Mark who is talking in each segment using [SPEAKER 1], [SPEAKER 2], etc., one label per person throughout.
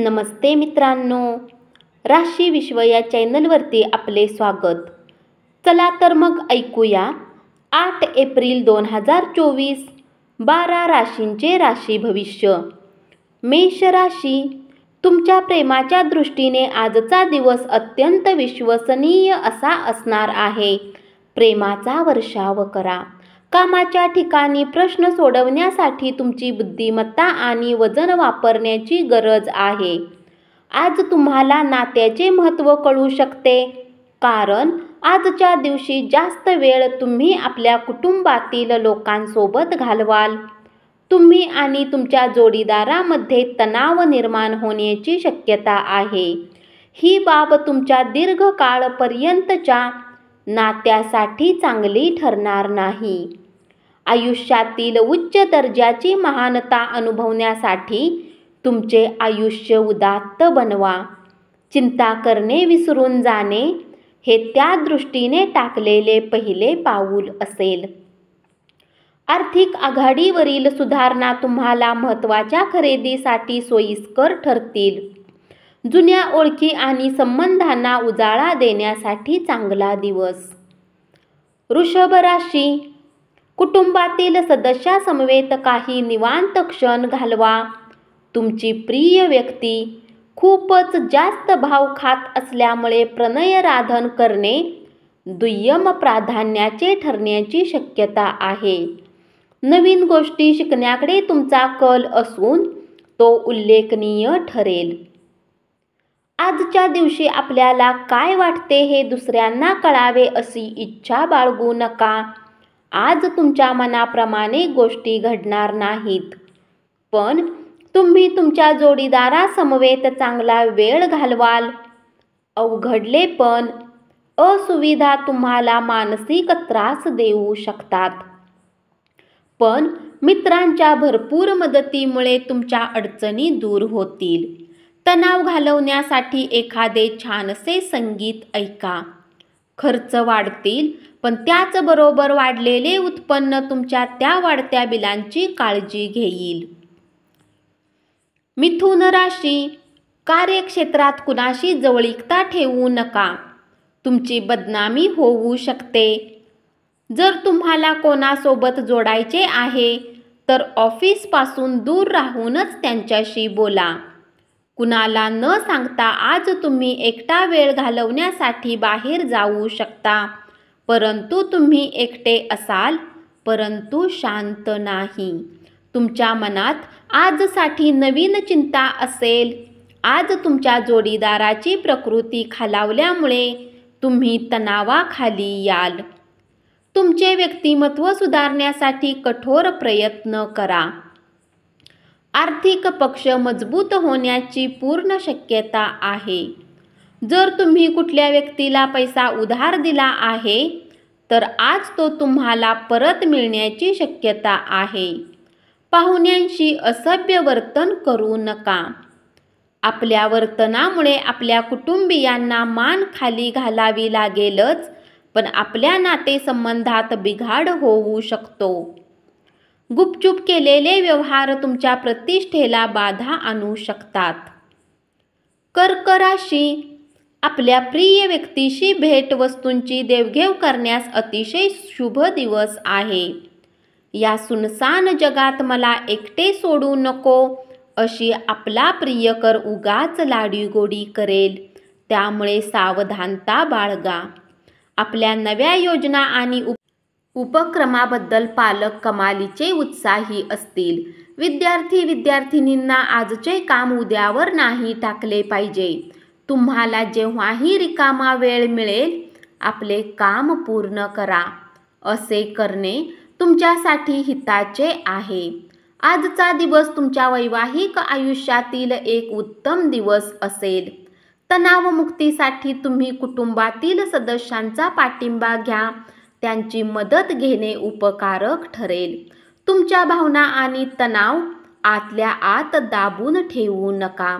[SPEAKER 1] नमस्ते मित्रांनो, राशी विश्व या चॅनलवरती आपले स्वागत. चला तर मग ऐकूया 8 एप्रिल 2024 12 राशींचे राशी भविष्य. मेष राशी, तुमच्या प्रेमाच्या दृष्टीने आजचा दिवस अत्यंत विश्वसनीय असा असणार आहे. प्रेमाचा वर्षाव करा. कामाच्या ठिकाणी प्रश्न सोडवण्यासाठी तुमची बुद्धिमत्ता आणि वजन वापरण्याची गरज आहे. आज तुम्हाला नात्याचे महत्त्व कळू शकते, कारण आजच्या दिवशी जास्त वेळ तुम्ही आपल्या कुटुंबातील लोकांसोबत घालवाल. तुम्ही आणि तुमच्या जोडीदारामध्ये तणाव निर्माण होण्याची शक्यता आहे. ही बाब तुमच्या दीर्घकाळपर्यंतच्या नात्यासाठी चांगली ठरणार नाही. आयुष्यातील उच्च दर्जाची महानता अनुभवण्यासाठी तुमचे आयुष्य उदात्त बनवा. चिंता करणे विसरून जाणे हे त्या दृष्टीने टाकलेले पहिले पाऊल असेल. आर्थिक आघाडीवरील सुधारणा तुम्हाला महत्त्वाच्या खरेदीसाठी सोयीस्कर ठरतील. जुन्या ओळखी आणि संबंधांना उजाळा देण्यासाठी चांगला दिवस. वृषभ राशी, कुटुंबातील सदस्यासमवेत काही निवांत क्षण घालवा. तुमची प्रिय व्यक्ती खूपच जास्त भाव खात असल्यामुळे प्रणयराधन करणे दुय्यम प्राधान्याचे ठरण्याची शक्यता आहे. नवीन गोष्टी शिकण्याकडे तुमचा कल असून तो उल्लेखनीय ठरेल. आजच्या दिवशी आपल्याला काय वाटते हे दुसऱ्यांना कळावे अशी इच्छा बाळगू नका. आज तुमच्या मनाप्रमाणे गोष्टी घडणार नाहीत, पण तुम्ही तुमच्या जोडीदारासमवेत चांगला वेळ घालवाल. अवघडलेपण, असुविधा तुम्हाला मानसिक त्रास देऊ शकतात, पण मित्रांच्या भरपूर मदतीमुळे तुमच्या अडचणी दूर होतील. तणाव घालवण्यासाठी एखादे छानसे संगीत ऐका. खर्च वाढतील, पण त्याचबरोबर वाढलेले उत्पन्न तुमच्या त्या वाढत्या बिलांची काळजी घेईल. मिथुन राशी, कार्यक्षेत्रात कुणाशी जवळीकता ठेवू नका. तुमची बदनामी होऊ शकते. जर तुम्हाला कोणासोबत जोडायचे आहे तर ऑफिसपासून दूर राहूनच त्यांच्याशी बोला. कुणाला न सांगता आज तुम्ही एकटा वेळ घालवण्यासाठी बाहेर जाऊ शकता, परंतु तुम्ही एकटे असाल, परंतु शांत नाही. तुमच्या मनात आजसाठी नवीन चिंता असेल. आज तुमच्या जोडीदाराची प्रकृती खालावल्यामुळे तुम्ही तणावाखाली याल. तुमचे व्यक्तिमत्व सुधारण्यासाठी कठोर प्रयत्न करा. आर्थिक पक्ष मजबूत होण्याची पूर्ण शक्यता आहे. जर तुम्ही कुठल्या व्यक्तीला पैसा उधार दिला आहे तर आज तो तुम्हाला परत मिळण्याची शक्यता आहे. पाहुण्यांशी असभ्य वर्तन करू नका. आपल्या वर्तनामुळे आपल्या कुटुंबियांना मान खाली घालावी लागेलच, पण आपल्या नातेसंबंधात बिघाड होऊ शकतो. गुपचूप केलेले व्यवहार तुमच्या प्रतिष्ठेला बाधा आणू शकतात. कर्क राशी, आपल्या प्रिय व्यक्तीशी भेटवस्तूंची देवघेव करण्यास अतिशय शुभ दिवस आहे. या सुनसान जगात मला एकटे सोडू नको अशी आपला प्रियकर उगाच लाडीगोडी करेल, त्यामुळे सावधानता बाळगा. आपल्या नव्या योजना आणि उपक्रमाबद्दल पालक कमालीचे उत्साही असतील. विद्यार्थी-विद्यार्थिनींना आजचे काम उद्यावर नाही टाकले पाहिजे. तुम्हाला जेव्हाही रिकामा वेळ मिळेल आपले काम पूर्ण करा. असे करणे तुमच्यासाठी हिताचे आहे. आजचा दिवस तुमच्या वैवाहिक आयुष्यातील एक उत्तम दिवस असेल. तणावमुक्तीसाठी तुम्ही कुटुंबातील सदस्यांचा पाठिंबा घ्या. त्यांची मदत घेणे उपकारक ठरेल. तुमच्या भावना आणि तणाव आतल्या आत दाबून ठेवू नका.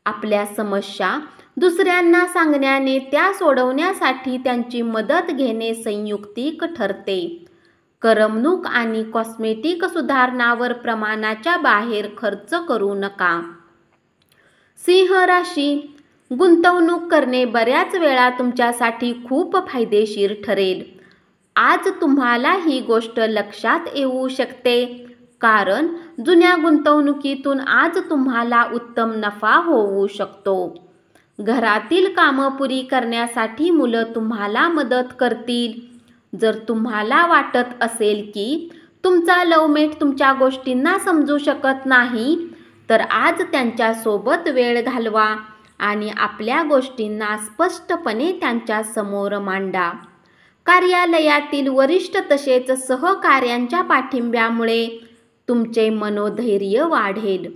[SPEAKER 1] आपल्या समस्या दुसऱ्यांना सांगण्याने त्या सोडवण्यासाठी त्यांची मदत घेणे संयुक्तिक ठरते. करमणूक आणि कॉस्मेटिक सुधारणांवर प्रमाणाच्या बाहेर खर्च करू नका. सिंह राशी, गुंतवणूक करणे बऱ्याच वेळा तुमच्यासाठी खूप फायदेशीर ठरेल. आज तुम्हाला ही गोष्ट लक्षात येऊ शकते, कारण जुन्या गुंतवणुकीतून आज तुम्हाला उत्तम नफा होऊ शकतो. घरातील कामं पुरी करण्यासाठी मुलं तुम्हाला मदत करतील. जर तुम्हाला वाटत असेल की तुमचा लवमेट तुमच्या गोष्टींना समजू शकत नाही, तर आज त्यांच्यासोबत वेळ घालवा आणि आपल्या गोष्टींना स्पष्टपणे त्यांच्यासमोर मांडा. कार्यालयातील वरिष्ठ तसेच सहकाऱ्यांच्या पाठिंब्यामुळे तुमचे मनोधैर्य वाढेल.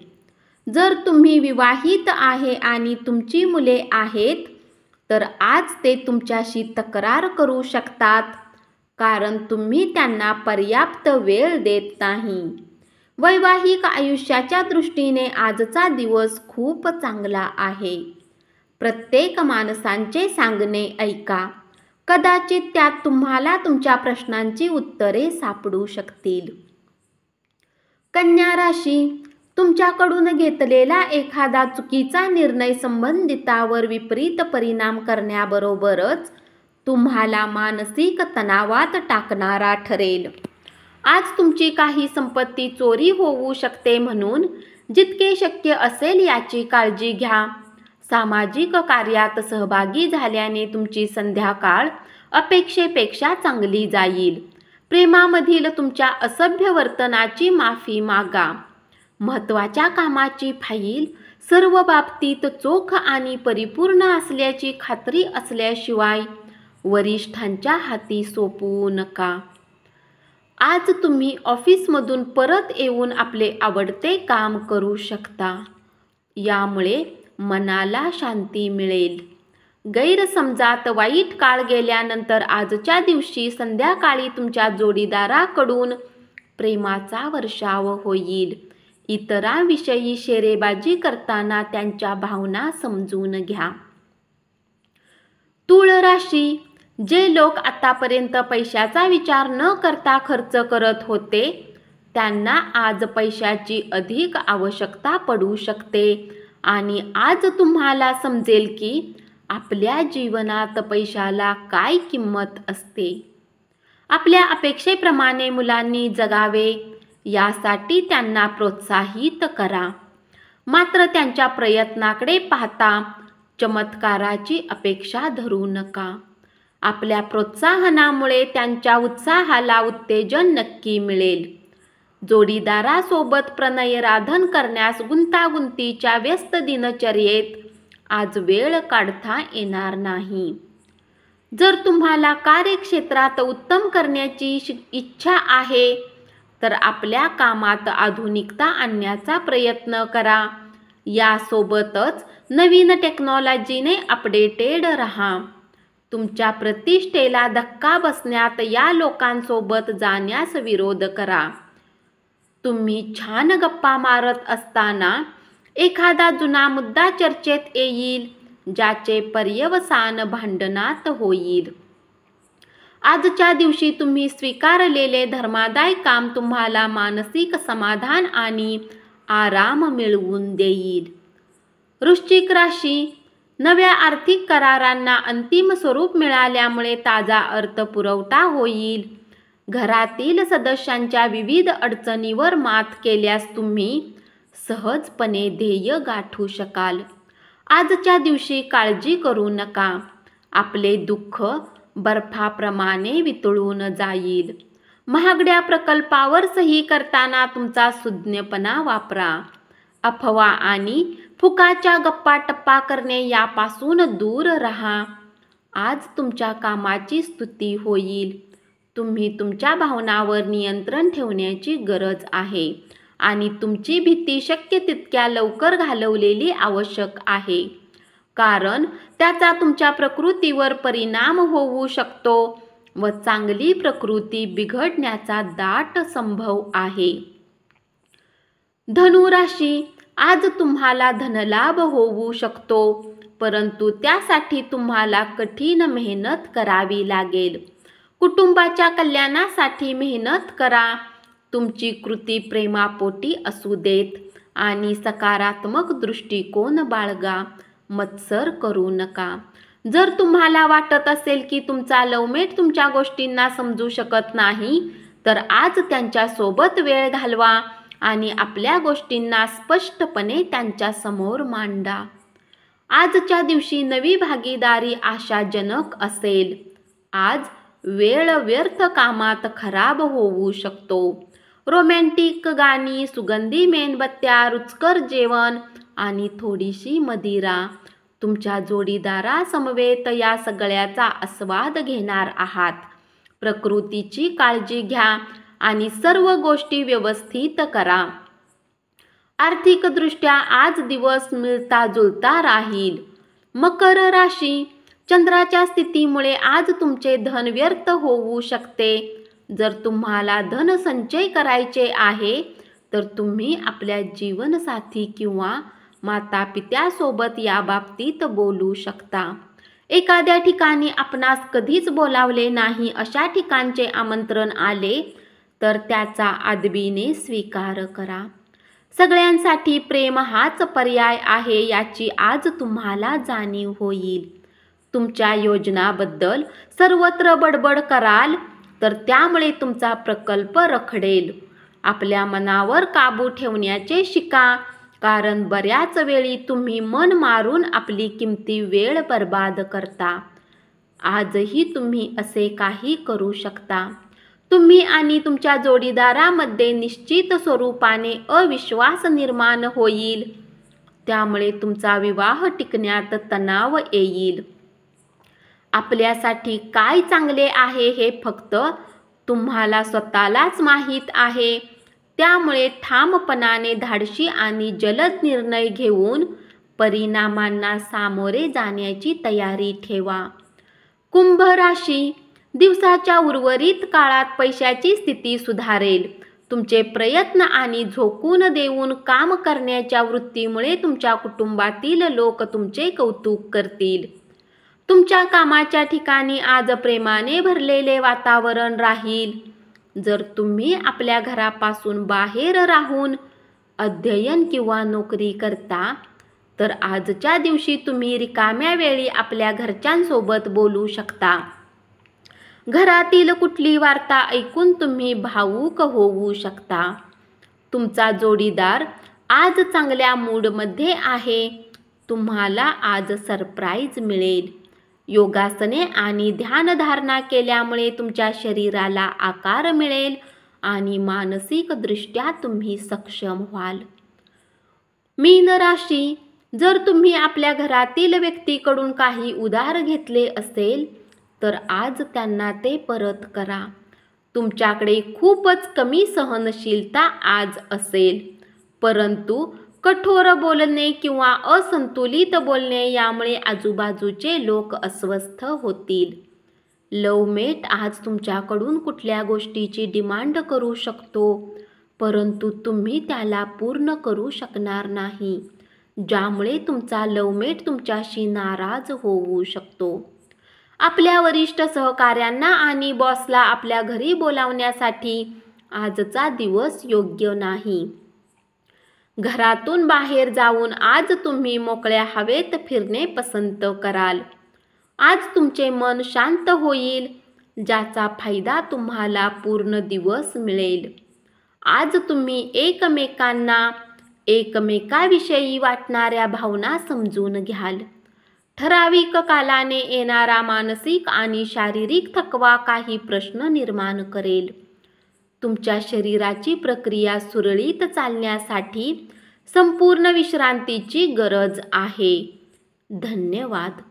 [SPEAKER 1] जर तुम्ही विवाहित आहे आणि तुमची मुले आहेत, तर आज ते तुमच्याशी तक्रार करू शकतात, कारण तुम्ही त्यांना पर्याप्त वेळ देत नाही. वैवाहिक आयुष्याच्या दृष्टीने आजचा दिवस खूप चांगला आहे. प्रत्येक माणसांचे सांगणे ऐका. कदाचित त्यात तुम्हाला तुमच्या प्रश्नांची उत्तरे सापडू शकतील. कन्या राशी, तुमच्याकडून घेतलेला एखादा चुकीचा निर्णय संबंधितावर विपरीत परिणाम करण्याबरोबरच तुम्हाला मानसिक तणावात टाकणारा ठरेल. आज तुमची काही संपत्ती चोरी होऊ शकते, म्हणून जितके शक्य असेल याची काळजी घ्या. सामाजिक कार्यात सहभागी झाल्याने तुमची संध्याकाळ अपेक्षेपेक्षा चांगली जाईल. प्रेमामधील तुमच्या असभ्य वर्तनाची माफी मागा. महत्त्वाच्या कामाची फाईल सर्व बाबतीत चोख आणि परिपूर्ण असल्याची खात्री असल्याशिवाय वरिष्ठांच्या हाती सोपवू नका. आज तुम्ही ऑफिसमधून परत येऊन आपले आवडते काम करू शकता. यामुळे मनाला शांती मिळेल. गैरसमजात वाईट काळ गेल्यानंतर आजच्या दिवशी संध्याकाळी तुमच्या जोडीदाराकडून प्रेमाचा वर्षाव होईल. इतरांविषयी शेरेबाजी करताना त्यांच्या भावना समजून घ्या. तुळ राशी, जे लोक आतापर्यंत पैशाचा विचार न करता खर्च करत होते, त्यांना आज पैशाची अधिक आवश्यकता पडू शकते आणि आज तुम्हाला समजेल की आपल्या जीवनात पैशाला काय किंमत असते. आपल्या अपेक्षेप्रमाणे मुलांनी जगावे यासाठी त्यांना प्रोत्साहित करा. मात्र त्यांच्या प्रयत्नाकडे पाहता चमत्काराची अपेक्षा धरू नका. आपल्या प्रोत्साहनामुळे त्यांच्या उत्साहाला उत्तेजन नक्की मिळेल. जोडीदारासोबत प्रणयराधन करण्यास गुंतागुंतीच्या व्यस्त दिनचर्येत आज वेळ काढता येणार नाही. जर तुम्हाला कार्यक्षेत्रात उत्तम करण्याची इच्छा आहे, तर आपल्या कामात आधुनिकता आणण्याचा प्रयत्न करा. यासोबतच नवीन टेक्नॉलॉजीने अपडेटेड राहा. तुमच्या प्रतिष्ठेला धक्का बसण्यात या लोकांसोबत जाण्यास विरोध करा. तुम्ही छान गप्पा मारत असताना एखादा जुना मुद्दा चर्चेत येईल, ज्याचे पर्यवसान भांडणात होईल. आजच्या दिवशी तुम्ही स्वीकारलेले धर्मादाय काम तुम्हाला मानसिक समाधान आणि आराम मिळवून देईल. वृश्चिक राशी, नव्या आर्थिक करारांना अंतिम स्वरूप मिळाल्यामुळे ताजा अर्थपुरवठा होईल. घरातील सदस्यांच्या विविध अडचणींवर मात केल्यास तुम्ही सहजपणे ध्येय गाठू शकाल. आजच्या दिवशी काळजी करू नका. आपले दुःख बर्फाप्रमाणे वितळून जाईल. महागड्या प्रकल्पावर सही करताना तुमचा सुज्ञपणा वापरा. अफवा आणि फुकाच्या गप्पा टप्पा करणे यापासून दूर राहा. आज तुमच्या कामाची स्तुती होईल. तुम्ही तुमच्या भावनांवर नियंत्रण ठेवण्याची गरज आहे आणि तुमची भीती शक्य तितक्या लवकर घालवलेली आवश्यक आहे, कारण त्याचा तुमच्या प्रकृतीवर परिणाम होऊ शकतो व चांगली प्रकृती बिघडण्याचा दाट संभव आहे. धनु राशी, आज तुम्हाला धनलाभ होऊ शकतो, परंतु त्यासाठी तुम्हाला कठीण मेहनत करावी लागेल. कुटुंबाच्या कल्याणासाठी मेहनत करा. तुमची कृती प्रेमापोटी असू देत आणि सकारात्मक दृष्टिकोन बाळगा. मत्सर करू नका. जर तुम्हाला वाटत असेल की तुमचा लवमेट तुमच्या गोष्टींना समजू शकत नाही, तर आज त्यांच्यासोबत वेळ घालवा आणि आपल्या गोष्टींना स्पष्टपणे त्यांच्यासमोर मांडा. आजच्या दिवशी नवी भागीदारी आशाजनक असेल. आज वेळ व्यर्थ कामात खराब होऊ शकतो. रोमॅन्टिक गाणी, सुगंधी मेणबत्त्या, रुचकर जेवण आणि थोडीशी मदिरा. तुमच्या जोडीदारासमवेत या सगळ्याचा आस्वाद घेणार आहात. प्रकृतीची काळजी घ्या आणि सर्व गोष्टी व्यवस्थित करा. आर्थिकदृष्ट्या आज दिवस मिळता जुळता राहील. मकर राशी, चंद्राच्या स्थितीमुळे आज तुमचे धन व्यर्थ होऊ शकते. जर तुम्हाला धन संचय करायचे आहे तर तुम्ही आपल्या जीवनसाथी किंवा मातापित्यासोबत याबाबतीत बोलू शकता. एखाद्या ठिकाणी आपणास कधीच बोलावले नाही अशा ठिकाणचे आमंत्रण आले तर त्याचा आदबीने स्वीकार करा. सगळ्यांसाठी प्रेम हाच पर्याय आहे याची आज तुम्हाला जाणीव होईल. तुमच्या योजनाबद्दल सर्वत्र बडबड कराल तर त्यामुळे तुमचा प्रकल्प रखडेल. आपल्या मनावर काबू ठेवण्याचे शिका, कारण बऱ्याच वेळी तुम्ही मन मारून आपली किमती वेळ बर्बाद करता. आजही तुम्ही असे काही करू शकता. तुम्ही आणि तुमच्या जोडीदारामध्ये निश्चित स्वरूपाने अविश्वास निर्माण होईल. त्यामुळे तुमचा विवाह टिकण्यात तणाव येईल. आपल्यासाठी काय चांगले आहे हे फक्त तुम्हाला स्वतःलाच माहीत आहे. त्यामुळे ठामपणाने धाडसी आणि जलद निर्णय घेऊन परिणामांना सामोरे जाण्याची तयारी ठेवा. कुंभ राशी, दिवसाच्या उर्वरित काळात पैशाची स्थिती सुधारेल. तुमचे प्रयत्न आणि झोकून देऊन काम करण्याच्या वृत्तीमुळे तुमच्या कुटुंबातील लोक तुमचे कौतुक करतील. तुमच्या कामाच्या ठिकाणी आज प्रेमाने भरलेले वातावरण राहील. जर तुम्ही आपल्या घरापासून बाहेर राहून अध्ययन किंवा नोकरी करता तर आजच्या दिवशी तुम्ही रिकाम्या वेळी आपल्या घरच्यांसोबत बोलू शकता. घरातील कुठली वार्ता ऐकून तुम्ही भावूक होऊ शकता. तुमचा जोडीदार आज चांगल्या मूडमध्ये आहे. तुम्हाला आज सरप्राईज मिळेल. योगासने आणि ध्यानधारणा केल्यामुळे तुमच्या शरीराला आकार मिळेल आणि मानसिकदृष्ट्या तुम्ही सक्षम व्हाल. मीन राशी, जर तुम्ही आपल्या घरातील व्यक्तीकडून काही उधार घेतले असेल तर आज त्यांना ते परत करा. तुमच्याकडे खूपच कमी सहनशीलता आज असेल, परंतु कठोर बोलणे किंवा असंतुलित बोलणे यामुळे आजूबाजूचे लोक अस्वस्थ होतील. लवमेट आज तुमच्याकडून कुठल्या गोष्टीची डिमांड करू शकतो, परंतु तुम्ही त्याला पूर्ण करू शकणार नाही, ज्यामुळे तुमचा लवमेट तुमच्याशी नाराज होऊ शकतो. आपल्या वरिष्ठ सहकाऱ्यांना आणि बॉसला आपल्या घरी बोलावण्यासाठी आजचा दिवस योग्य नाही. घरातून बाहेर जाऊन आज तुम्ही मोकळ्या हवेत फिरणे पसंत कराल. आज तुमचे मन शांत होईल, ज्याचा फायदा तुम्हाला पूर्ण दिवस मिळेल. आज तुम्ही एकमेकाविषयी वाटणाऱ्या भावना समजून घ्याल. ठराविक कालाने येणारा मानसिक आणि शारीरिक थकवा काही प्रश्न निर्माण करेल. तुमच्या शरीराची प्रक्रिया सुरळीत चालण्यासाठी संपूर्ण विश्रांतीची गरज आहे. धन्यवाद.